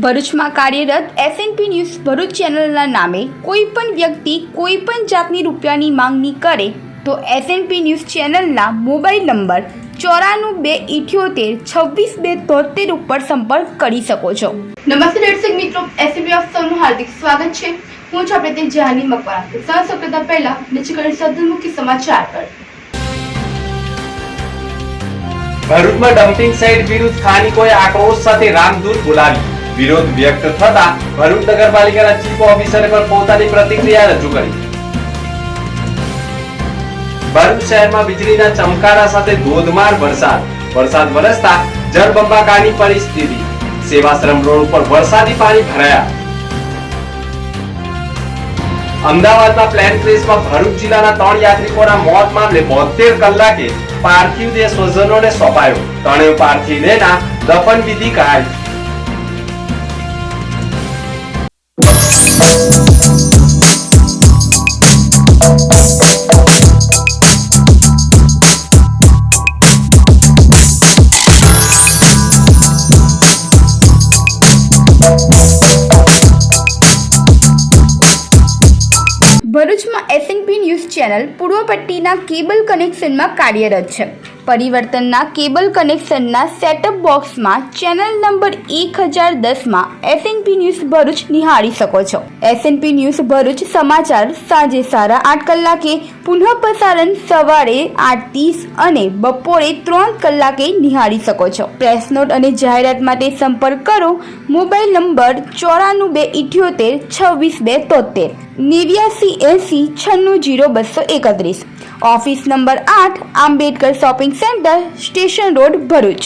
ભરૂચમાં કાર્યરત SNP news Bharuch ચેનલના નામે કોઈપણ વ્યક્તિ કોઈપણ જાતની રૂપિયાની માંગણી કરે તો એસએનપી ન્યૂઝ ચેનલના મોબાઈલ નંબર 9428762273 ઉપર સંપર્ક કરી શકો છો। નમસ્તે દર્શક મિત્રો, એસએનપી ઓફ સૌનું હાર્દિક સ્વાગત છે। હું છું આપણે જહાની મકવાણા। સૌપ્રથમ પહેલા નીચે કરેલ સદમુખી સમાચાર પર ભરૂચમાં ડમ્પિંગ સાઇટ વિરુદ્ધ સ્થાનિકોએ આક્રોશ સાથે રામદૂત બોલાવી વિરોધ વ્યક્ત થતા ભરૂચ નગરપાલિકાના ચીફ ઓફિસરે પણ પોતાની પ્રતિક્રિયા રજૂ કરી। ભરૂચ શહેરમાં વીજળીના ચમકારા સાથે ધોધમાર વરસાદ વરસતા જળબંબાકારની પરિસ્થિતિ। સેવાશ્રમ રોડ ઉપર વરસાદી પાણી ભરાયા। અમદાવાદમાં પ્લેન ક્રેશમાં ભરૂચ જિલ્લાના 3 યાત્રિકોના મોત મામલે 72 કલાકે પાર્થિવ દેહ સ્વજનોને સોંપાયો। ત્રણેય પાર્થિવ દેહના દફન વિધિ કરાઈ। ભરૂચમાં એસએનપી ન્યૂઝ ચેનલ પૂર્વ પટ્ટીના કેબલ કનેક્શનમાં કાર્યરત છે। પરિવર્તનના કેબલ કનેક્શનના સેટઅપ બોક્સમાં ચેનલ નંબર 1010માં એસએનપી ન્યૂઝ ભરૂચ નિહાળી શકો છો। એસએનપી ન્યૂઝ ભરૂચ સમાચાર સાંજે 8:30 કલાકે, પુનઃ પ્રસારણ સવારે 8:30 અને બપોરે 3 કલાકે નિહાળી શકો છો। પ્રેસ નોટ અને જાહેરાત માટે સંપર્ક કરો mobile number 9428762273 8980960231। Office number 8 Ambedkar shopping centre station road Bharuch.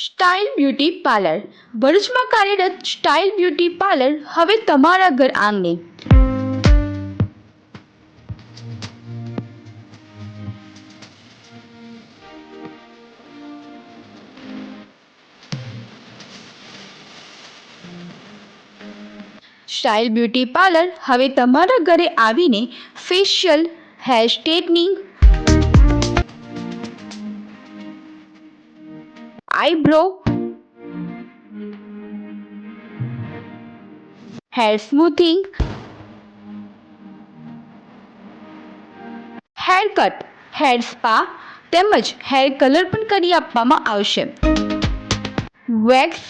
Style beauty parlour ભરૂચમાં કાર્યરત સ્ટાઇલ બ્યુટી પાર્લર હવે તમારા ઘર આંગણે। સ્ટાઇલ બ્યુટી પાર્લર હવે તમારા ઘરે આવીને facial, hair straightening, eyebrow, hair smoothing, hair cut, hair spa તેમજ હેર કલર પણ કરી આપવામાં આવશે. વેક્સ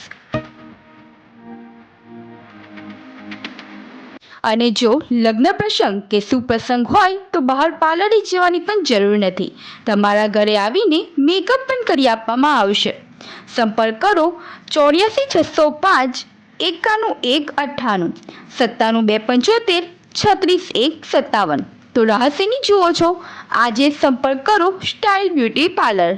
અને જો લગ્ન પ્રસંગ કે સુપ્રસંગ હોય તો બહાર પાર્લરે જવાની પણ જરૂર નથી. તમારા ઘરે આવીને મેકઅપ પણ કરી આપવામાં આવશે. સંપર્ક કરો 84 605 91 98 97 275 36 157. તો રહસ્યની જુઓ છો, આજે સંપર્ક કરો સ્ટાઇલ બ્યુટી પાર્લર.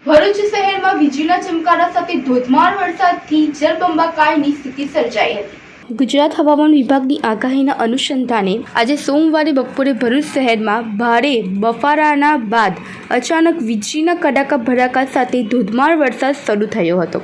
ભરૂચ શહેરમાં વીજળીના ચમકારા સાથે ધોધમાર વરસાદથી જળબંબાકારની સ્થિતિ સર્જાઈ હતી. ગુજરાત હવામાન વિભાગની આગાહીના અનુસંધાને આજે સોમવારે બપોરે ભરૂચ શહેરમાં ભારે બફારાના બાદ અચાનક વીજળીના કડાકા ભડાકા સાથે ધોધમાર વરસાદ શરૂ થયો હતો.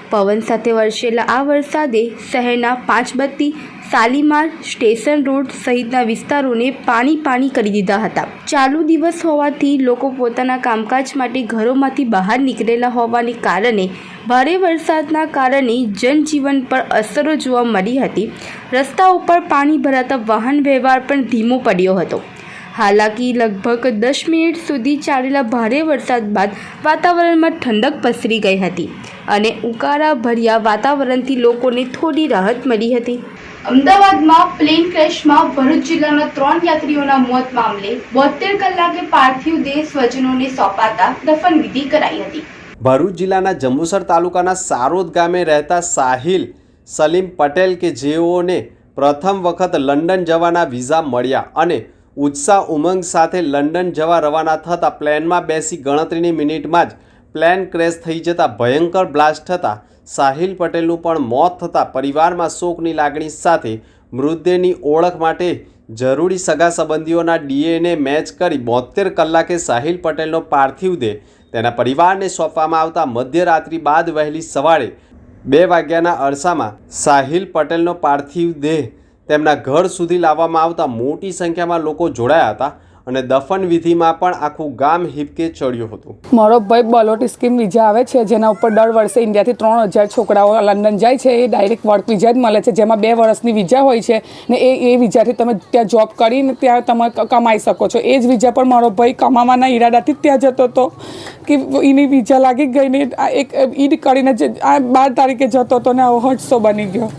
પવન સાથે વરસેલા આ વરસાદે શહેરના પાંચબત્તી, શાલીમાર, સ્ટેશન રોડ સહિતના વિસ્તારોને પાણી કરી દીધા હતા. ચાલુ દિવસ હોવાથી લોકો પોતાના કામકાજ માટે ઘરોમાંથી બહાર નીકળેલા હોવાને કારણે ભારે વરસાદના કારણે જનજીવન પર અસરો જોવા મળી હતી. રસ્તા ઉપર પાણી ભરાતા વાહન વ્યવહાર પણ ધીમો પડ્યો હતો. હાલાકી લગભગ 10 મિનિટ સુધી ચાલેલા ભારે વરસાદ બાદ વાતાવરણમાં ઠંડક પસરી ગઈ હતી અને ઉકાળા ભર્યા વાતાવરણથી લોકોને થોડી રાહત મળી હતી. અમદાવાદમાં પ્લેન ક્રેશમાં ભરૂચ જિલ્લાના 3 યાત્રીઓના મોત મામલે 72 કલાકે પાર્થિવ દેહ સ્વજનોને સોંપાતા દફનવિધિ કરાઈ હતી. ભરૂચ જિલ્લાના જંબુસર તાલુકાના સારોદ ગામે રહેતા સાહિલ સલીમ પટેલ કે જેઓને પ્રથમ વખત લંડન જવાના વિઝા મળ્યા અને ઉત્સાહ ઉમંગ સાથે લંડન જવા રવાના થતાં પ્લેનમાં બેસી ગણતરીની મિનિટમાં જ પ્લેન ક્રેશ થઈ જતાં ભયંકર બ્લાસ્ટ થતાં સાહિલ પટેલનું પણ મોત થતાં પરિવારમાં શોકની લાગણી સાથે મૃતદેહની ઓળખ માટે જરૂરી સગા સંબંધીઓના DNA મેચ કરી 72 કલાકે સાહિલ પટેલનો પાર્થિવ દેહ તેના પરિવારને સોંપવામાં આવતા મધ્યરાત્રિ બાદ વહેલી સવારે 2 વાગ્યાના અરસામાં સાહિલ પટેલનો પાર્થિવ દેહ તેમના ઘર સુધી લાવવામાં આવતા મોટી સંખ્યામાં લોકો જોડાયા હતા અને દફન વિધિમાં પણ આખું ગામ હિબકે ચડ્યું હતું. મારો ભાઈ બલોટી સ્કીમ વિઝા આવે છે, જેના ઉપર દર વર્ષે ઇન્ડિયાથી 3000 છોકરાઓ લંડન જાય છે. એ ડાયરેક્ટ વર્ક વિઝા જ મળે છે, જેમાં 2 વર્ષની વિઝા હોય છે ને એ વિઝાથી તમે ત્યાં જોબ કરીને ત્યાં તમે કમાઈ શકો છો. એ જ વિઝા પર મારો ભાઈ કમાવાના ઈરાદાથી જ ત્યાં જતો હતો કે એની વિઝા લાગી ગઈ ને એક ઈદ કરીને આ 12 તારીખે જતો હતો ને આવો હાદસો બની ગયો.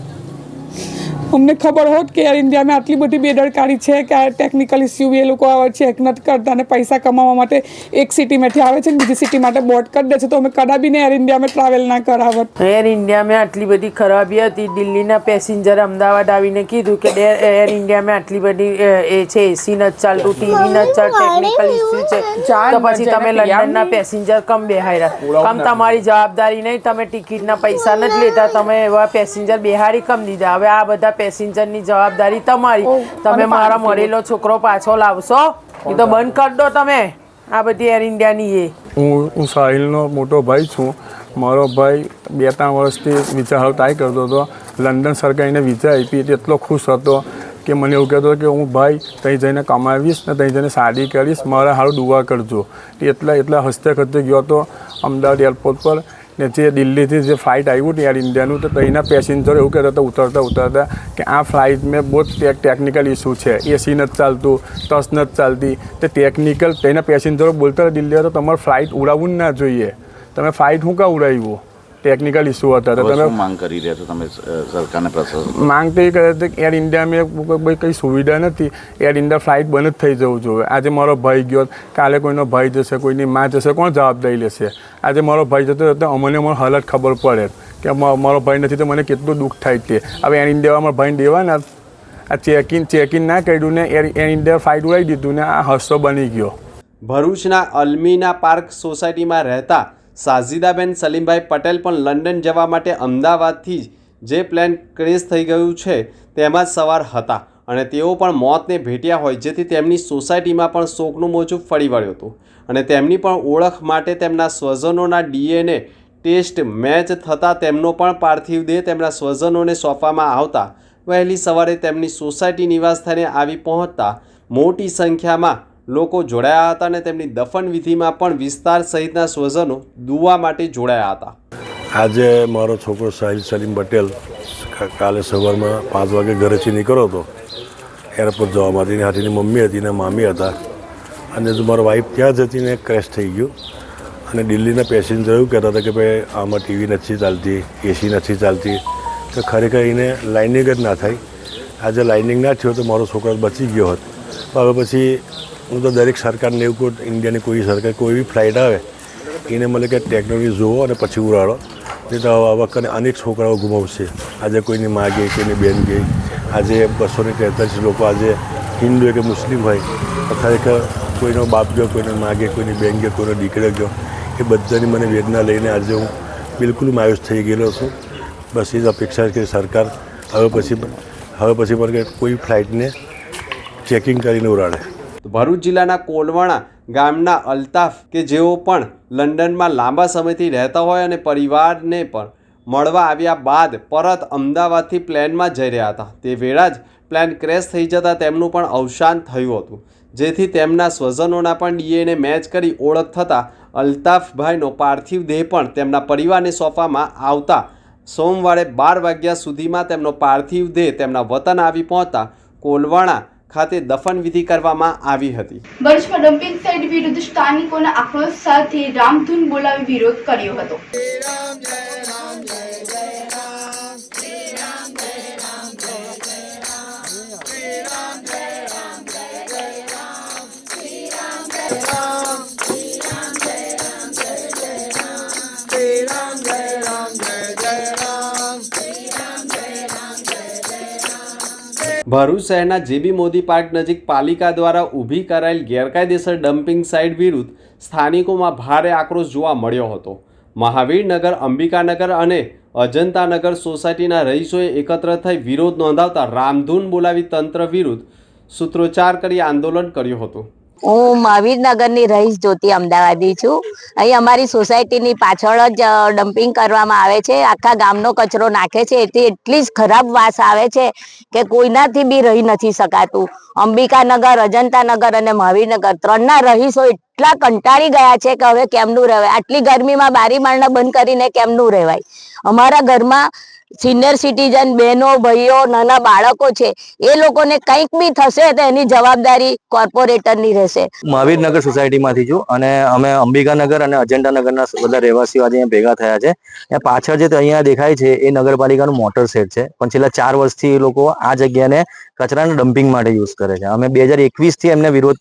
અમને ખબર હોત કે યાર ઇન્ડિયામાં આટલી બધી બેદરકારી છે કે આ ટેકનિકલ ઇસ્યુ એ લોકો આવે છે એક નથી કરતા અને પૈસા કમાવા માટે એક સિટીમાંથી આવે છે ને બીજી સિટી માટે બોર્ડ કરી દે છે. તો અમે કદાપી ને એર ઇન્ડિયામાં ટ્રાવેલ ના કરાવત. એર ઇન્ડિયામાં આટલી બધી ખરાબી હતી. દિલ્હીના પેસેન્જર અમદાવાદ આવીને કીધું કે એર ઇન્ડિયામાં આટલી બધી એ છે, એસી નથી ચાલતું, ટીવી નથી ચાલતું, ટેકનિકલ ઇસ્યુ છે, તો પછી તમે લંડનના પેસેન્જર કમ બેહાડ્યા? કમ તમારી જવાબદારી નહીં? તમે ટિકિટના પૈસા નથી લેતા, તમે એવા પેસેન્જર બેહાડી કમ દીધા? હવે આ બધા પેસેન્જરની જવાબદારી તમારી. તમે મારા મરેલો છોકરો પાછો લાવશો? એ તો બંધ કરી દો તમે આ બધી એર ઇન્ડિયાની. હું સાહિલનો મોટો ભાઈ છું. મારો ભાઈ 2-3 વર્ષથી વિઝા હાલ ટ્રાય કરતો હતો. લંડન સરકારીને વિઝા આપી હતી, એટલો ખુશ હતો કે મને એવું કહેતો કે હું ભાઈ ત્યાં જઈને કમાવીશ ને ત્યાં જઈને શાદી કરીશ, મારા સારું દુઆ કરજો. એટલા હસતે ખસતે ગયો હતો અમદાવાદ એરપોર્ટ પર. ને જે દિલ્હીથી જે ફ્લાઇટ આવ્યું હતું એર ઇન્ડિયાનું, તો ત્યાંના પેસેન્જરો એવું કહેતા હતા ઉતરતા કે આ ફ્લાઇટમાં બહુ ટેકનિકલ ઇસ્યુ છે, એસી નથી ચાલતું, ટચ નથી ચાલતી. તે ટેકનિકલ ત્યાંના પેસેન્જરો બોલતા હતા દિલ્હી તો તમારે ફ્લાઇટ ઉડાવવું જ ના જોઈએ, તમે ફ્લાઇટ શું કાં ઉડાવ્યું? ટેકનિકલ ઇસ્યુ હતા. તમે માંગ કરી રહ્યા છો તમે સરકારને? માંગ તો એ કરે છે કે એર ઇન્ડિયામાં કંઈ સુવિધા નથી, એર ઇન્ડિયા ફ્લાઇટ બંધ જ થઈ જવું જોઈએ. આજે મારો ભાઈ ગયો, કાલે કોઈનો ભાઈ જશે, કોઈની માં જશે, કોણ જવાબદારી લેશે? આજે મારો ભાઈ જતો હતો, અમને મારી હાલત ખબર પડે કે મારો ભાઈ નથી તો મને કેટલું દુઃખ થાય છે. હવે એર ઇન્ડિયા મારા ભાઈને દેવાના, આ ચેકિન ના કર્યું ને એર ઇન્ડિયા ફ્લાઇટ ઉડાવી દીધું ને આ હાદસો બની ગયો. ભરૂચના અલ્મીના પાર્ક સોસાયટીમાં રહેતા સાજીદાબેન સલીમભાઈ પટેલ પણ લંડન જવા માટે અમદાવાદથી જે પ્લેન ક્રેશ થઈ ગયું છે તેમાં જ સવાર હતા અને તેઓ પણ મોતને ભેટ્યા હોય, જેથી તેમની સોસાયટીમાં પણ શોકનું મોજું ફરી વળ્યું હતું અને તેમની પણ ઓળખ માટે તેમના સ્વજનોના DNA ટેસ્ટ મેચ થતાં તેમનો પણ પાર્થિવ દેહ તેમના સ્વજનોને સોંપવામાં આવતા વહેલી સવારે તેમની સોસાયટી નિવાસસ્થાને આવી પહોંચતા મોટી સંખ્યામાં લોકો જોડાયા હતા અને તેમની દફન વિધિમાં પણ વિસ્તાર સહિતના સ્વજનો દુઆ માટે જોડાયા હતા. આજે મારો છોકરો સાહિલ સલીમ પટેલ કાલે સવારમાં 5 વાગે ઘરેથી નીકળ્યો હતો એરપોર્ટ જવા માટે. એની હાથીની મમ્મી હતી ને મામી હતા અને જો મારો વાઈફ ત્યાં જ હતી ને ક્રેશ થઈ ગયું. અને દિલ્હીના પેસેન્જર એવું કહેતા હતા કે ભાઈ આમાં ટીવી નથી ચાલતી, એસી નથી ચાલતી, તો ખરેખર એને લાઇનિંગ જ ના થાય. આજે લાઇનિંગ ના થયો તો મારો છોકરો બચી ગયો હોત. હવે પછી હું તો દરેક સરકારને એવું કહું, ઇન્ડિયાની કોઈ સરકાર કોઈ બી ફ્લાઇટ આવે એને મળે કે ટેકનોલોજી જુઓ અને પછી ઉડાડો, નહીં તો આ વખતે અનેક છોકરાઓ ગુમાવશે. આજે કોઈની મા ગઈ, કોઈની બેન ગઈ. આજે 243 લોકો આજે હિન્દુ કે મુસ્લિમ હોય તો ખરેખર કોઈનો બાપ ગયો, કોઈનો મા ગઈ, કોઈની બેન ગયો, કોઈનો દીકરો ગયો. એ બધાની મને વેદના લઈને આજે હું બિલકુલ માયુસ થઈ ગયેલો છું. બસ એ જ અપેક્ષા કે સરકાર હવે પછી પણ કે કોઈ ફ્લાઇટને ચેકિંગ કરીને ઉડાડે. ભરૂચ જિલ્લાના કોલવાણા ગામના અલ્તાફ કે જેઓ પણ લંડનમાં લાંબા સમયથી રહેતા હોય અને પરિવારને પણ મળવા આવ્યા બાદ પરત અમદાવાદથી પ્લેનમાં જઈ રહ્યા હતા, તે વેળા જ પ્લેન ક્રેશ થઈ જતાં તેમનું પણ અવસાન થયું હતું, જેથી તેમના સ્વજનોના પણ DNA મેચ કરી ઓળખ થતાં અલ્તાફભાઈનો પાર્થિવ દેહ પણ તેમના પરિવારને સોંપવામાં આવતા સોમવારે 12 વાગ્યા સુધીમાં તેમનો પાર્થિવ દેહ તેમના વતન આવી પહોંચતા કોલવાણા ખાતે દફન વિધિ કરવામાં આવી હતી. ભરૂચમાં ડમ્પિંગ સાઇટ વિરુદ્ધ સ્થાનિકોના આક્રોશ સાથે રામધૂન બોલાવી વિરોધ કર્યો હતો. ભરૂચ શહેરના જેબી મોદી પાર્ક નજીક પાલિકા દ્વારા ઊભી કરાયેલ ગેરકાયદેસર ડમ્પિંગ સાઇટ વિરુદ્ધ સ્થાનિકોમાં ભારે આક્રોશ જોવા મળ્યો હતો. મહાવીરનગર, અંબિકાનગર અને અજંતાનગર સોસાયટીના રહીશોએ એકત્ર થઈ વિરોધ નોંધાવતા રામધૂન બોલાવી તંત્ર વિરુદ્ધ સૂત્રોચ્ચાર કરી આંદોલન કર્યું હતું. હું મહાવીરનગરની રહીશ જ્યોતિ અમદાવાદી છું. અહીં અમારી સોસાયટીની પાછળ જ ડમ્પિંગ કરવામાં આવે છે. આખા ગામનો કચરો નાખે છે, એથી એટલી જ ખરાબ વાસ આવે છે કે કોઈનાથી બી રહી નથી શકાતું. અંબિકાનગર, અજંતાનગર અને મહાવીરનગર ત્રણના રહીશો એટલા કંટાળી ગયા છે કે હવે કેમનું રહેવાય. આટલી ગરમીમાં બારી બારણા બંધ કરીને કેમનું રહેવાય. અમારા ઘરમાં સિનિયર સિટીઝન બહેનો, ભાઈઓ, નાના બાળકો છે, એ લોકોને કંઈક બી થશે તો એની જવાબદારી કોર્પોરેટરની રહેશે. મહાવીરનગર સોસાયટીમાંથી છું અને અમે અંબિકાનગર અને અજંટાનગરના બધા રહેવાસીઓ આજે અહીંયા ભેગા થયા છે. પાછળ જે અહીંયા દેખાય છે એ નગરપાલિકાનું મોટર શેડ છે, પણ છેલ્લા 4 વર્ષથી એ લોકો આ જગ્યાને કચરાના ડમ્પિંગ માટે યુઝ કરે છે. અમે 2021થી એમને વિરોધ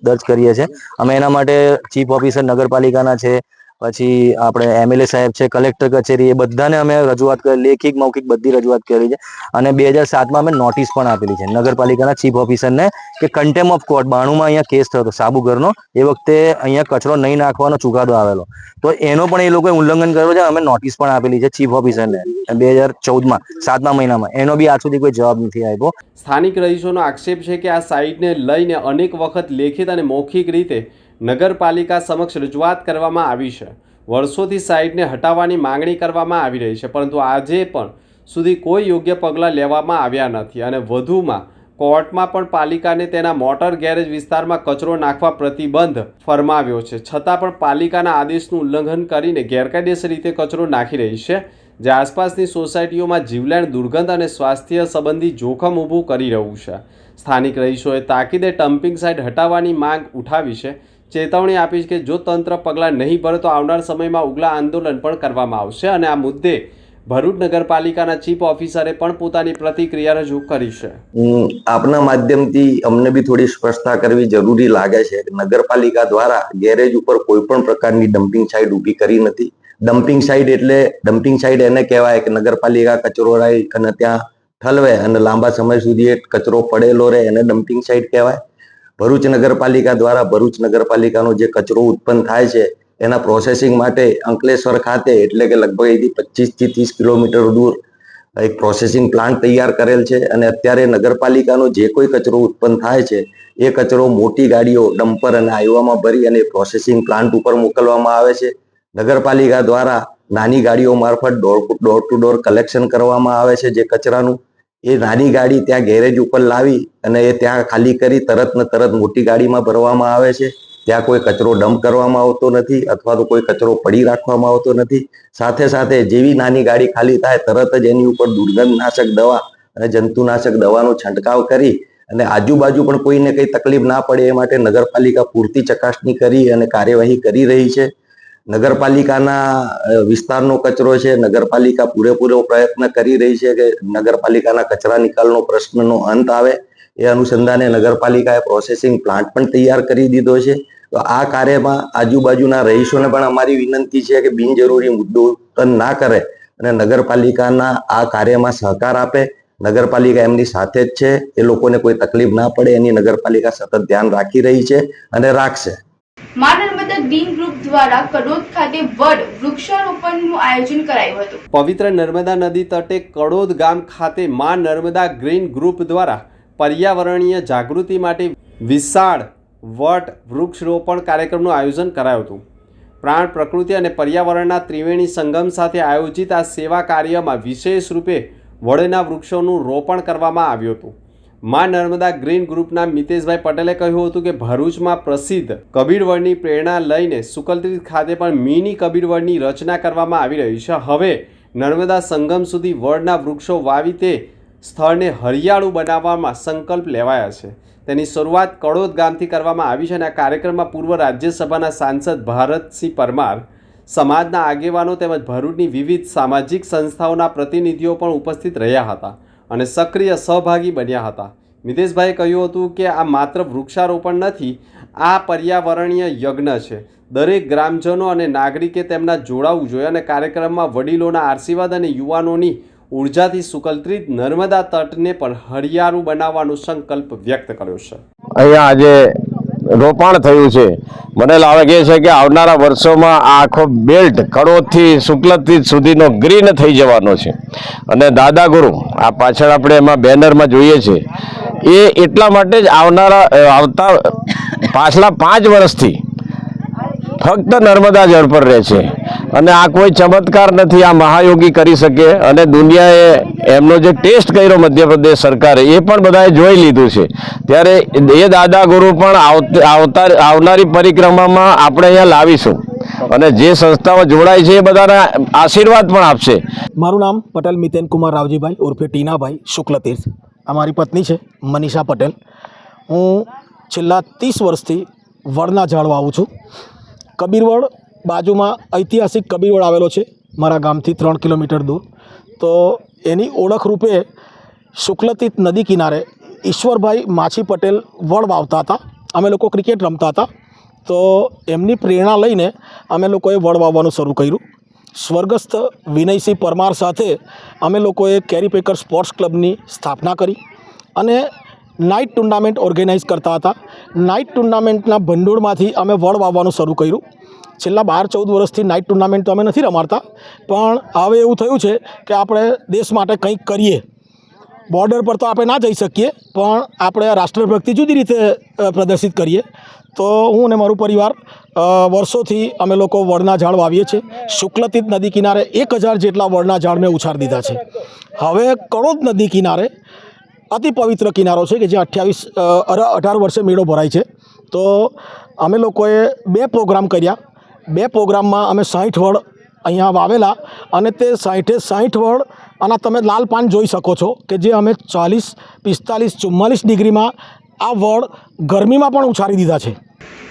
દર્જ કરીએ છીએ. અમે એના માટે ચીફ ઓફિસર નગરપાલિકાના છે, પછી આપણે MLA સાહેબ છે, કલેક્ટર કચેરી, એ બધાને અમે રજૂઆત કરી, લેખિત મૌખિક બધી રજૂઆત કરી છે. અને 2007માં અમે નોટિસ પણ આપેલી છે નગરપાલિકાના ચીફ ઓફિસરને કે કન્ટેમ્પ ઓફ કોર્ટ 92માં અહીંયા કેસ થયો હતો સાબુઘરનો. એ વખતે અહીંયા કચરો નહીં નાખવાનો ચુકાદો આવેલો, તો એનો પણ એ લોકોએ ઉલ્લંઘન કર્યો છે. અમે નોટિસ પણ આપેલી છે ચીફ ઓફિસરને 2014માં 7મા મહિનામાં. એનો બી આજ સુધી કોઈ જવાબ નથી આપ્યો. સ્થાનિક રહીશોનો આક્ષેપ છે કે આ સાઇટને લઈને અનેક વખત લેખિત અને મૌખિક રીતે નગરપાલિકા સમક્ષ રજૂઆત કરવામાં આવી છે. વર્ષોથી સાઇટને હટાવવાની માંગણી કરવામાં આવી રહી છે, પરંતુ આજે પણ સુધી કોઈ યોગ્ય પગલાં લેવામાં આવ્યા નથી. અને વધુમાં કોર્ટમાં પણ પાલિકાને તેના મોટર ગેરેજ વિસ્તારમાં કચરો નાખવા પ્રતિબંધ ફરમાવ્યો છે, છતાં પણ પાલિકાના આદેશનું ઉલ્લંઘન કરીને ગેરકાયદેસર રીતે કચરો નાખી રહી છે, જે આસપાસની સોસાયટીઓમાં જીવલેણ દુર્ગંધ અને સ્વાસ્થ્ય સંબંધી જોખમ ઊભું કરી રહ્યું છે. સ્થાનિક રહીશોએ તાકીદે ડમ્પિંગ સાઇટ હટાવવાની માંગ ઉઠાવી છે. ચેતવણી આપી છે કે જો તંત્ર પગલાં નહીં ભરે તો આવનાર સમયમાં ઉગ્ર આંદોલન પણ કરવામાં આવશે. અને આ મુદ્દે ભરૂચ નગરપાલિકાના ચીફ ઓફિસરે પણ પોતાની પ્રતિક્રિયા રજૂ કરી છે. આપના માધ્યમથી અમને બી થોડી સ્પષ્ટતા કરવી જરૂરી લાગે છે કે નગરપાલિકા દ્વારા ગેરેજ ઉપર કોઈ પણ પ્રકારની ડમ્પિંગ સાઇટ ઊભી કરી નથી. ડમ્પિંગ સાઇટ એને કહેવાય કે નગરપાલિકા કચરો રહે અને ત્યાં ઠલવે અને લાંબા સમય સુધી એ કચરો પડેલો રહે, એને ડમ્પિંગ સાઇટ કહેવાય. ભરૂચ નગરપાલિકા દ્વારા ભરૂચ નગરપાલિકાનો જે કચરો ઉત્પન્ન થાય છે એના પ્રોસેસિંગ માટે અંકલેશ્વર ખાતે એટલે કે લગભગ અહીંથી 25 થી 30 કિલોમીટર દૂર એક પ્રોસેસિંગ પ્લાન્ટ તૈયાર કરેલ છે. અને અત્યારે નગરપાલિકાનો જે કોઈ કચરો ઉત્પન્ન થાય છે એ કચરો મોટી ગાડીઓ ડમ્પર અને આઈવામાં ભરી અને પ્રોસેસિંગ પ્લાન્ટ ઉપર મોકલવામાં આવે છે. નગરપાલિકા દ્વારા નાની ગાડીઓ મારફત ડોર ટુ ડોર કલેક્શન કરવામાં આવે છે જે કચરાનું. એ નાની ગાડી ત્યાં ગેરેજ ઉપર લાવી અને એ ત્યાં ખાલી કરી તરત ને તરત મોટી ગાડીમાં ભરવામાં આવે છે. ત્યાં કોઈ કચરો ડમ્પ કરવામાં આવતો નથી અથવા તો કોઈ કચરો પડી રાખવામાં આવતો નથી. સાથે સાથે જેવી નાની ગાડી ખાલી થાય તરત જ એની ઉપર દુર્ગંધનાશક દવા અને જંતુનાશક દવાનો છંટકાવ કરી અને આજુબાજુ પણ કોઈને કંઈ તકલીફ ના પડે એ માટે નગરપાલિકા પૂરતી ચકાસણી કરી અને કાર્યવાહી કરી રહી છે. નગરપાલિકાના વિસ્તારનો કચરો છે, નગરપાલિકા પૂરેપૂરો પ્રયત્ન કરી રહી છે કે નગરપાલિકાના કચરા નિકાલનો પ્રશ્નનો અંત આવે. એ અનુસંધાને નગરપાલિકાએ પ્રોસેસિંગ પ્લાન્ટ પણ તૈયાર કરી દીધો છે. તો આ કાર્યમાં આજુબાજુના રહીશોને પણ અમારી વિનંતી છે કે બિનજરૂરી મુદ્દો ના કરે અને નગરપાલિકાના આ કાર્યમાં સહકાર આપે. નગરપાલિકા એમની સાથે જ છે, એ લોકોને કોઈ તકલીફ ના પડે એની નગરપાલિકા સતત ધ્યાન રાખી રહી છે અને રાખશે. મા નર્મદા ગ્રીન ગ્રુપ દ્વારા કડોદ ખાતે વડ વૃક્ષારોપણનું આયોજન કરાયું હતું. પવિત્ર નર્મદા નદી તટે કડોદ ગામ ખાતે મા નર્મદા ગ્રીન ગ્રુપ દ્વારા પર્યાવરણીય જાગૃતિ માટે વિશાળ વટ વૃક્ષરોપણ કાર્યક્રમનું આયોજન કરાયું હતું. પ્રાણ, પ્રકૃતિ અને પર્યાવરણના ત્રિવેણી સંગમ સાથે આયોજિત આ સેવા કાર્યમાં વિશેષ રૂપે વડના વૃક્ષોનું રોપણ કરવામાં આવ્યું હતું. મા નર્મદા ગ્રીન ગ્રુપના મિતેશભાઈ પટેલે કહ્યું હતું કે ભરૂચમાં પ્રસિદ્ધ કબીરવડની પ્રેરણા લઈને સુકલતીર્થ ખાતે પણ મિની કબીરવડની રચના કરવામાં આવી રહી છે. હવે નર્મદા સંગમ સુધી વડના વૃક્ષો વાવી તે સ્થળને હરિયાળું બનાવવામાં સંકલ્પ લેવાયા છે. તેની શરૂઆત કડોદ ગામથી કરવામાં આવી છે અને આ કાર્યક્રમમાં પૂર્વ રાજ્યસભાના સાંસદ ભારતસિંહ પરમાર, સમાજના આગેવાનો તેમજ ભરૂચની વિવિધ સામાજિક સંસ્થાઓના પ્રતિનિધિઓ પણ ઉપસ્થિત રહ્યા હતા અને સક્રિય સહભાગી બન્યા હતા. મિતેશભાઈએ કહ્યું હતું કે આ માત્ર વૃક્ષારોપણ નથી, આ પર્યાવરણીય યજ્ઞ છે. દરેક ગ્રામજનો અને નાગરિકે તેમના જોડાવું જોઈએ અને કાર્યક્રમમાં વડીલોના આશીર્વાદ અને યુવાનોની ઉર્જાથી સુકલતીર્થ નર્મદા તટને પણ હરિયાળું બનાવવાનો સંકલ્પ વ્યક્ત કર્યો છે. અહીંયા આજે રોપાણ થયું છે. મને લાગે છે કે આવનારા વર્ષોમાં આ આખો બેલ્ટ કડોદથી સુકલતીર્થ સુધીનો ગ્રીન થઈ જવાનો છે. અને દાદા ગુરુ આ પાછળ આપણે એમાં બેનરમાં જોઈએ છે એ એટલા માટે જ આવતા પાછલા 5 વર્ષથી ફક્ત નર્મદા જળ પર રહે છે અને આ કોઈ ચમત્કાર નથી. આ મહાયોગી કરી શકે અને દુનિયાએ એમનો જે ટેસ્ટ કર્યો મધ્યપ્રદેશ સરકારે એ પણ બધાએ જોઈ લીધું છે. ત્યારે એ દાદા ગુરુ પણ આવનારી પરિક્રમામાં આપણે અહીંયા લાવીશું અને જે સંસ્થાઓ જોડાય છે એ બધાના આશીર્વાદ પણ આપશે. મારું નામ પટેલ મિતેન કુમાર રાવજીભાઈ ઉર્ફે ટીનાભાઈ શુક્લતીર્થ. અમારી પત્ની છે મનીષા પટેલ. હું છેલ્લા 30 વર્ષથી વડના ઝાડ વાવું છું. કબીરવડ બાજુમાં ઐતિહાસિક કબીરવડ આવેલો છે મારા ગામથી 3 કિલોમીટર દૂર. તો એની ઓળખ રૂપે શુક્લતીર્થ નદી કિનારે ઈશ્વરભાઈ માછી પટેલ વડ વાવતા હતા. અમે લોકો ક્રિકેટ રમતા હતા તો એમની પ્રેરણા લઈને અમે લોકોએ વડ વાવવાનું શરૂ કર્યું. સ્વર્ગસ્થ વિનયસિંહ પરમાર સાથે અમે લોકોએ કેરી પેકર સ્પોર્ટ્સ ક્લબની સ્થાપના કરી અને નાઇટ ટુર્નામેન્ટ ઓર્ગેનાઇઝ કરતા હતા. નાઇટ ટુર્નામેન્ટના ભંડોળમાંથી અમે વડ વાવવાનું શરૂ કર્યું. છેલ્લા 12-14 વર્ષથી નાઇટ ટુર્નામેન્ટ તો અમે નથી રમાડતા, પણ હવે એવું થયું છે કે આપણે દેશ માટે કંઈક કરીએ. બોર્ડર પર તો આપણે ના જઈ શકીએ, પણ આપણે રાષ્ટ્રભક્તિ જુદી રીતે પ્રદર્શિત કરીએ. તો હું અને મારું પરિવાર વર્ષોથી અમે લોકો વડના ઝાડ વાવીએ છીએ. શુક્લતીર્થ નદી કિનારે 1000 જેટલા વડના ઝાડ મેં ઉછાર દીધા છે. હવે કડોદ નદી કિનારે અતિ પવિત્ર કિનારો છે કે જ્યાં 18 વર્ષે મેળો ભરાય છે. તો અમે લોકોએ 2 પ્રોગ્રામ કર્યા. 2 પ્રોગ્રામમાં અમે 60 વડ અહીંયા વાવેલા અને તે 60 વડ અને તમે લાલ પાન જોઈ શકો છો કે જે અમે 40, 45, 44 ડિગ્રીમાં આ વડ ગરમીમાં પણ ઉછારી દીધા છે.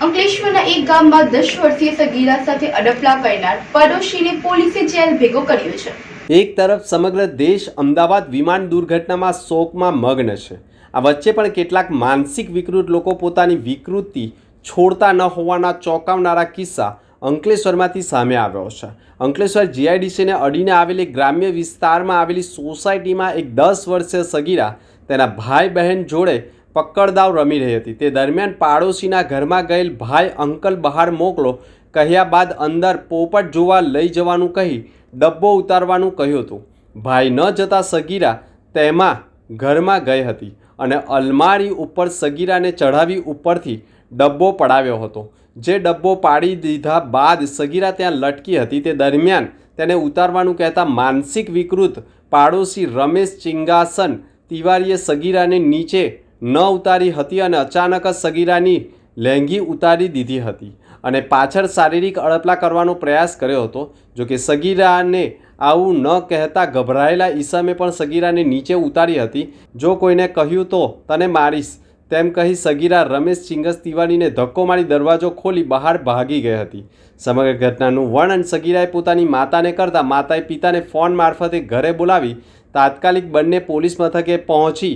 અંકલેશ્વરના એક ગામમાં 10 વર્ષીય સગીરા સાથે અડપલા કરનાર પડોશીને પોલીસે જેલ ભેગો કર્યો છે. એક તરફ સમગ્ર દેશ અમદાવાદ વિમાન દુર્ઘટનામાં શોકમાં મગ્ન છે. આ વચ્ચે પણ કેટલાક માનસિક વિકૃત લોકો પોતાની વિકૃતિ છોડતા ન હોવાના ચોંકાવનારા કિસ્સા અંકલેશ્વરમાંથી સામે આવ્યો છે. અંકલેશ્વર જીઆઈડીસીને અડીને આવેલી ગ્રામ્ય વિસ્તારમાં આવેલી સોસાયટીમાં એક 10 વર્ષીય સગીરા તેના ભાઈ બહેન જોડે પકડદાવ રમી રહી હતી. તે દરમિયાન પાડોશીના ઘરમાં ગયેલ ભાઈ અંકલ બહાર મોકલો કહ્યા બાદ અંદર પોપટ જોવા લઈ જવાનું કહી ડબ્બો ઉતારવાનું કહ્યું હતું. ભાઈ ન જતા સગીરા તેમાં ઘરમાં ગઈ હતી અને અલમારી ઉપર સગીરાને ચઢાવી ઉપરથી ડબ્બો પડાવ્યો હતો. જે ડબ્બો પાડી દીધા બાદ સગીરા ત્યાં લટકી હતી. તે દરમિયાન તેને ઉતારવાનું કહેતા માનસિક વિકૃત પાડોશી રમેશ ચિંગાસન તિવારીએ સગીરાને નીચે ન ઉતારી હતી અને અચાનક જ સગીરાની લેંઘી ઉતારી દીધી હતી અને પાછળ શારીરિક અડપલા કરવાનો પ્રયાસ કર્યો હતો. જોકે સગીરાને આવું ન કહેતા ગભરાયેલા ઈસમે પણ સગીરાને નીચે ઉતારી હતી. જો કોઈને કહ્યું તો તને મારીશ તેમ કહી સગીરા રમેશ ચિંગસ તિવારીને ધક્કો મારી દરવાજો ખોલી બહાર ભાગી ગઈ હતી. સમગ્ર ઘટનાનું વર્ણન સગીરાએ પોતાની માતાને કરતાં માતાએ પિતાને ફોન મારફતે ઘરે બોલાવી તાત્કાલિક બંને પોલીસ મથકે પહોંચી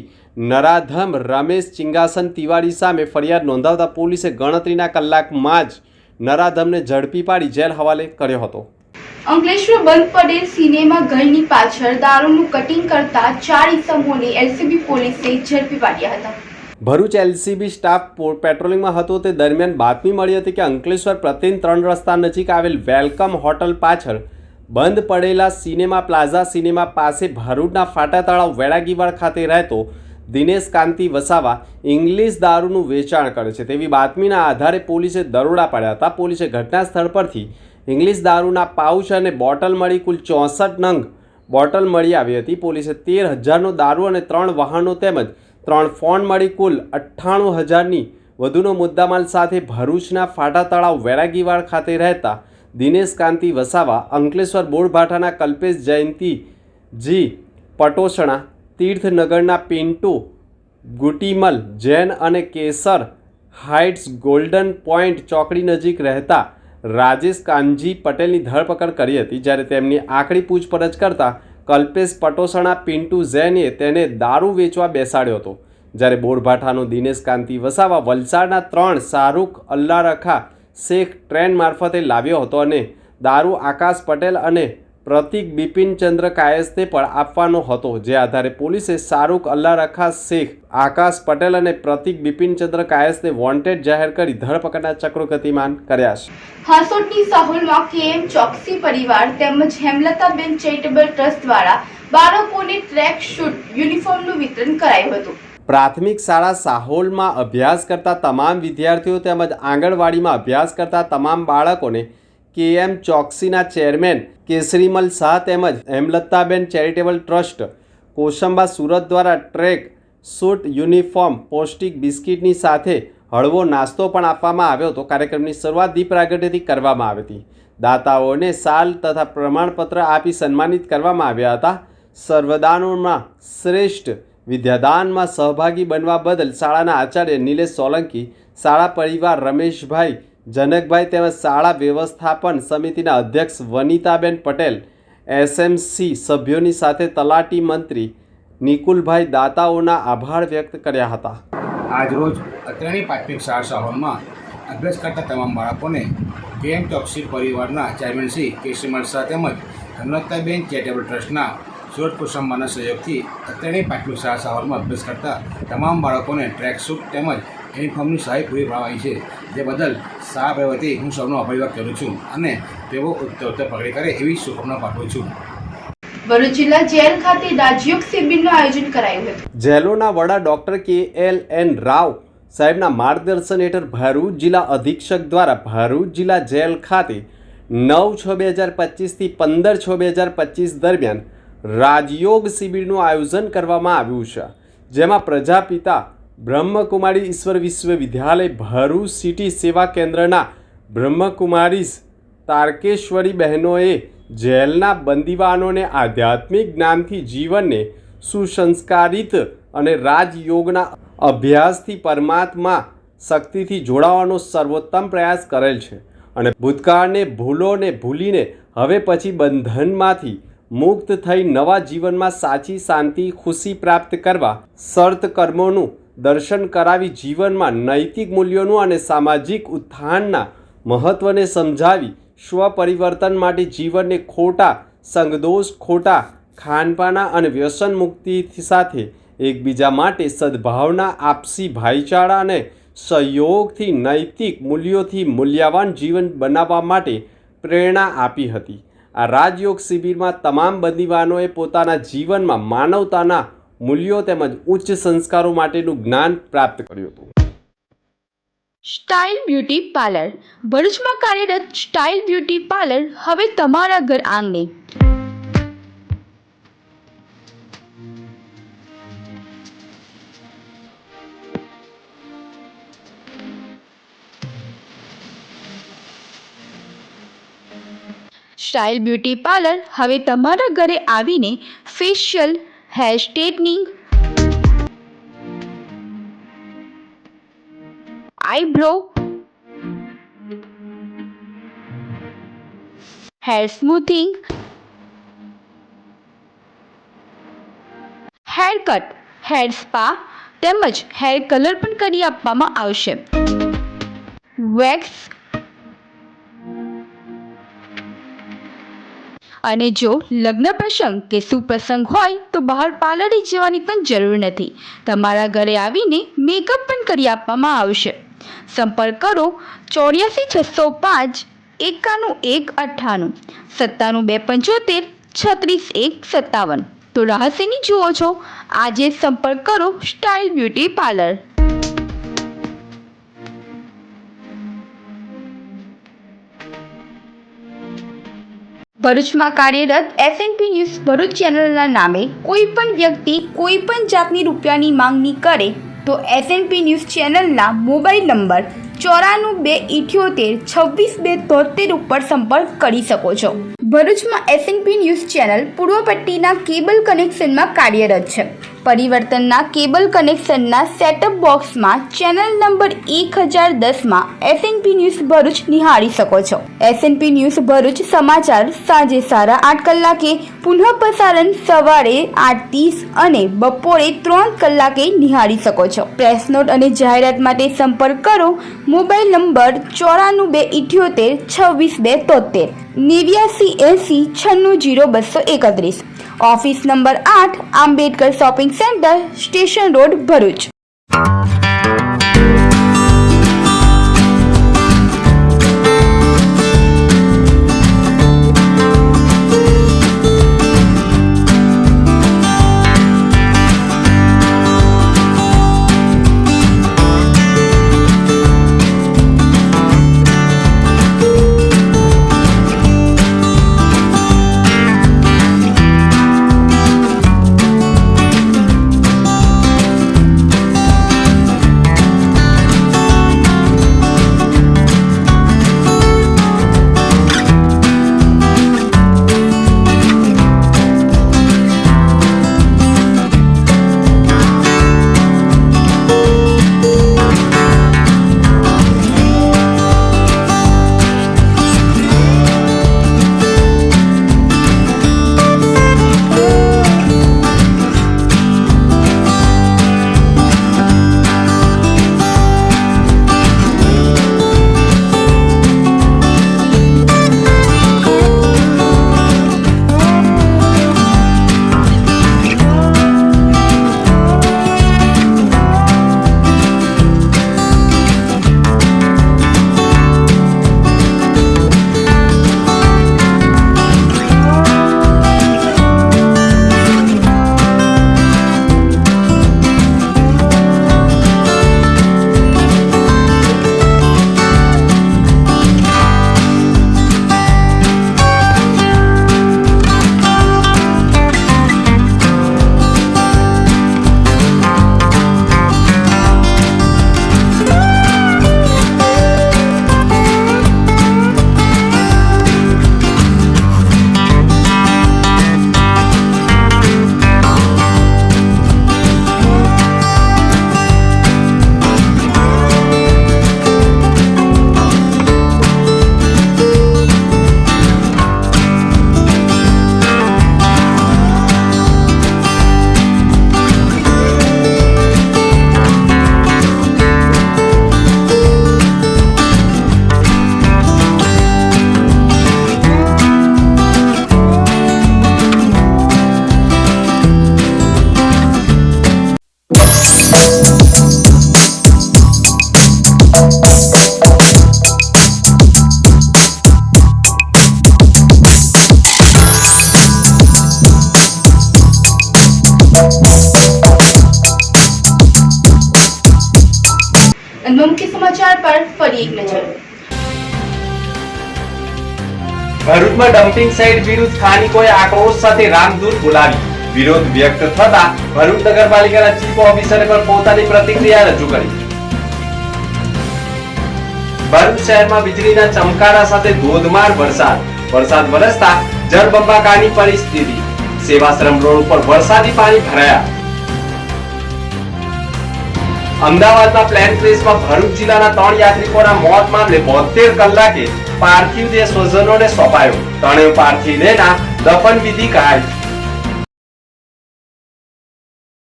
નરાધમ રમેશ ચિંગાસન તિવારી સામે ફરિયાદ નોંધાવતા પોલીસે ગણતરીના કલાકમાં જ નરાધમને ઝડપી પાડી જેલ હવાલે કર્યો હતો. અંકલેશ્વર બંધ પડેલ સિનેમા ઘરની પાછળ દારૂનું કટિંગ કરતા 4 ઇસમોને એલસીબી પોલીસે ઝડપી પાડ્યા હતા. ભરૂચ એલસીબી સ્ટાફ પેટ્રોલિંગમાં હતો તે દરમિયાન બાતમી મળી હતી કે અંકલેશ્વર પ્રતિન 3 રસ્તા નજીક આવેલ વેલકમ હોટલ પાછળ બંધ પડેલા સિનેમા પ્લાઝા સિનેમા પાસે ભરૂચના ફાટા તળાવ વેળાગીવાડ ખાતે રહેતો દિનેશ કાંતિ વસાવા ઇંગ્લિશ દારૂનું વેચાણ કરે છે તેવી બાતમીના આધારે પોલીસે દરોડા પાડ્યા હતા. પોલીસે ઘટના સ્થળ પરથી ઇંગ્લિશ દારૂના પાઉચ અને બોટલ મળી કુલ 64 નંગ બોટલ મળી આવી હતી. પોલીસે 13,000નો દારૂ અને 3 વાહનો તેમજ 3 ફોન મળી કુલ 98,000ની વધુનો મુદ્દામાલ સાથે ભરૂચના ફાટા તળાવ વેરાગીવાડ ખાતે રહેતા દિનેશ કાંતિ વસાવા, અંકલેશ્વર બોરભાઠાના કલ્પેશ જયંતિજી પટોસણા, તીર્થનગરના પિન્ટુ ગુટીમલ જૈન અને કેસર હાઇટ્સ ગોલ્ડન પોઈન્ટ ચોકડી નજીક રહેતા રાજેશ કાનજી પટેલની ધરપકડ કરી હતી. જ્યારે તેમની આકરી પૂછપરછ કરતા કલ્પેશ પટોસણા પિન્ટુ જૈને તેને દારૂ વેચવા બેસાડ્યો હતો. જ્યારે બોરભાઠાનો દિનેશ કાંતિ વસાવા વલસાડના 3 શાહરૂખ અલ્લારખા શેખ ટ્રેન મારફતે લાવ્યો હતો અને દારૂ આકાશ પટેલ અને પ્રતિક બિપિનચંદ્ર કાયસ્તે પણ આપવાનો હતો. જે આધારે પોલીસે શાહરૂખ અલ્લારખા શેખ, આકાશ પટેલ અને પ્રતિક બિપિનચંદ્ર કાયસ્તે વોન્ટેડ જાહેર કરી ધરપકડના ચક્રો ગતિમાન કર્યા છે. હાસોટની સાહોલમાં કેએમ ચોકસી પરિવાર તેમજ હેમલતાબેન ચેરિટેબલ ટ્રસ્ટ દ્વારા બાળકોને ટ્રેક શૂટ યુનિફોર્મનું વિતરણ કરાયું હતું. પ્રાથમિક શાળા સાહોલમાં અભ્યાસ કરતા તમામ વિદ્યાર્થીઓ તેમજ આંગણવાડીમાં અભ્યાસ કરતા તમામ બાળકોને કેએમ ચોકસીના ચેરમેન કેસરીમલ શાહ તેમજ હેમલતાબેન ચેરિટેબલ ટ્રસ્ટ કોસંબા સુરત દ્વારા ટ્રેક સૂટ યુનિફોર્મ, પૌષ્ટિક બિસ્કિટની સાથે હળવો નાસ્તો પણ આપવામાં આવ્યો હતો. કાર્યક્રમની શરૂઆત દીપ પ્રાગટ્યથી કરવામાં આવી હતી. દાતાઓને શાલ તથા પ્રમાણપત્ર આપી સન્માનિત કરવામાં આવ્યા હતા. સર્વદાનોમાં શ્રેષ્ઠ વિદ્યાદાનમાં સહભાગી બનવા બદલ શાળાના આચાર્ય નિલેશ સોલંકી, શાળા પરિવાર રમેશભાઈ, જનકભાઈ તેમજ શાળા વ્યવસ્થાપન સમિતિના અધ્યક્ષ વનિતાબેન પટેલ, એસએમસી સભ્યોની સાથે તલાટી મંત્રી નિકુલભાઈ દાતાઓના આભાર વ્યક્ત કર્યા હતા. આજરોજ અત્રેની પ્રાથમિક શાળા સાહોલમાં અભ્યાસ કરતા તમામ બાળકોને કેએમ ચોકસી પરિવારના ચેરમેન શ્રી કેસરીમલ શાહ તેમજ હેમલતાબેન ચેરિટેબલ ટ્રસ્ટના સુરત કુસંબાના સહયોગથી અત્રેની પ્રાથમિક શાળા સાહોલમાં અભ્યાસ કરતા તમામ બાળકોને ટ્રેક સૂટ તેમજ યુનિફોર્મની સહાય પૂરી પાડવાની છે. જે બદલ શાળા પ્રવૃત્તિ હું સૌનો આભાર વ્યક્ત કરું છું અને તેઓ ઉત્તર પકડી કરે એવી શુભકામના પાઠવું છું. ભરૂચ જિલ્લા જેલ ખાતે રાજયોગ શિબિરનું આયોજન કરાયું હતું. જેલોના વડા ડોક્ટર KLN રાવ સાહેબના માર્ગદર્શન હેઠળ ભરૂચ જિલ્લા અધિક્ષક દ્વારા ભરૂચ જિલ્લા જેલ ખાતે 9/6/2025 થી 15/6/2025 દરમિયાન રાજયોગ શિબિરનું આયોજન કરવામાં આવ્યું છે. જેમાં પ્રજાપિતા બ્રહ્મકુમારી ઈશ્વર વિશ્વવિદ્યાલય ભરૂચ સિટી સેવા કેન્દ્રના બ્રહ્મકુમારીઝ તારકેશ્વરી બહેનોએ જેલના બંદીવાનોને આધ્યાત્મિક જ્ઞાનથી જીવનને સુસંસ્કારિત અને રાજયોગના અભ્યાસથી પરમાત્મા શક્તિથી જોડાવાનો સર્વોત્તમ પ્રયાસ કરેલ છે અને ભૂતકાળને ભૂલોને ભૂલીને હવે પછી બંધનમાંથી મુક્ત થઈ નવા જીવનમાં સાચી શાંતિ, ખુશી પ્રાપ્ત કરવા સર્ત કર્મોનું દર્શન કરાવી જીવનમાં નૈતિક મૂલ્યોનું અને સામાજિક ઉત્થાનના મહત્ત્વને સમજાવી સ્વપરિવર્તન માટે જીવનને ખોટા સંગદોષ, ખોટા ખાનપાના અને વ્યસન મુક્તિ સાથે એકબીજા માટે સદ્ભાવના, આપસી ભાઈચારા અને સહયોગથી નૈતિક મૂલ્યોથી મૂલ્યવાન જીવન બનાવવા માટે પ્રેરણા આપી હતી. આ રાજયોગ શિબિરમાં તમામ બંદીવાનોએ પોતાના જીવનમાં માનવતાના મૂલ્યો તેમજ ઉચ્ચ સંસ્કારો માટેનું જ્ઞાન પ્રાપ્ત કર્યું હતું. Style beauty parlour. ભરૂચમાં કાર્યરત સ્ટાઇલ બ્યુટી પાર્લર હવે તમારા ઘર આંગણે. સ્ટાઇલ બ્યુટી પાર્લર હવે તમારા ઘરે આવીને facial, hair straightening, eyebrow, hair smoothing, hair cut, hair spa તેમજ હેર કલર પણ કરી આપવામાં આવશે. વેક્સ અને જો લગ્ન પ્રસંગ કે સુપ્રસંગ હોય તો બહાર પાર્લરે જવાની પણ જરૂર નથી. તમારા ઘરે આવીને મેકઅપ પણ કરી આપવામાં આવશે. સંપર્ક કરો 84 605 91 98 97 275 36 1 57. તો રાહ શેની જુઓ છો? આજે સંપર્ક કરો સ્ટાઇલ બ્યુટી પાર્લર. ભરૂચમાં કાર્યરત SNP ન્યૂઝ ભરૂચ ચેનલના નામે કોઈ પણ વ્યક્તિ કોઈ પણ જાતની રૂપિયાની માંગણી કરે તો SNP ન્યૂઝ ચેનલના મોબાઈલ નંબર 94 278 26 273 ઉપર સંપર્ક કરી શકો છો. ભરૂચમાં SNP ન્યૂઝ ચેનલ પૂર્વ પટ્ટીના કેબલ કનેક્શનમાં કાર્યરત છે. પરિવર્તનના કેબલ કનેક્શનના સેટઅપ બોક્સમાં ચેનલ નંબર 1010માં SNP ન્યૂઝ ભરૂચ નિહાળી શકો છો. SNP ન્યૂઝ ભરૂચ સમાચાર સાંજે 8:30 કલાકે, પુનઃ પ્રસારણ સવારે 8:30 અને બપોરે 3 કલાકે નિહાળી શકો છો. પ્રેસ નોટ અને જાહેરાત માટે સંપર્ક કરો mobile number 94 278 26 273 89 80 96 231. Office number 8, Ambedkar shopping centre, station road, Bharuch. મુખ્ય સમાચાર પર ફરી એક નજર. ભરૂચમાં ડમ્પિંગ સાઇટ વિરુદ્ધ સ્થાનિકોએ આક્રોશ સાથે રામધૂન બોલાવી. વિરોધ વ્યક્ત થતા ભરૂચ નગરપાલિકાના ચીફ ઓફિસરે પણ પોતાની પ્રતિક્રિયા રજૂ કરી. ભરૂચ શહેરમાં વીજળીના ચમકારા સાથે ધોધમાર વરસાદ. વરસાદ વરસતા જળબંબાકારની પરિસ્થિતિ, સેવાશ્રમ રોડ ઉપર વરસાદી પાણી ભરાયા. અમદાવાદના પ્લેન ક્રેશમાં ભરૂચ જિલ્લાના 3 યાત્રિકોના મોત મામલે 72 કલાકે પાર્થિવ દેહ સ્વજનોને સોંપાયો. ત્રણેય પાર્થિવ દેહના દફન વિધિ કરાઈ.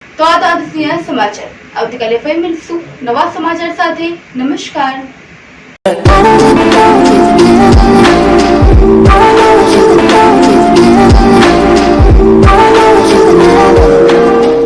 તો આ તો આજના સમાચાર. આવતીકાલે ફરી મળીશું નવા સમાચાર સાથે. નમસ્કાર.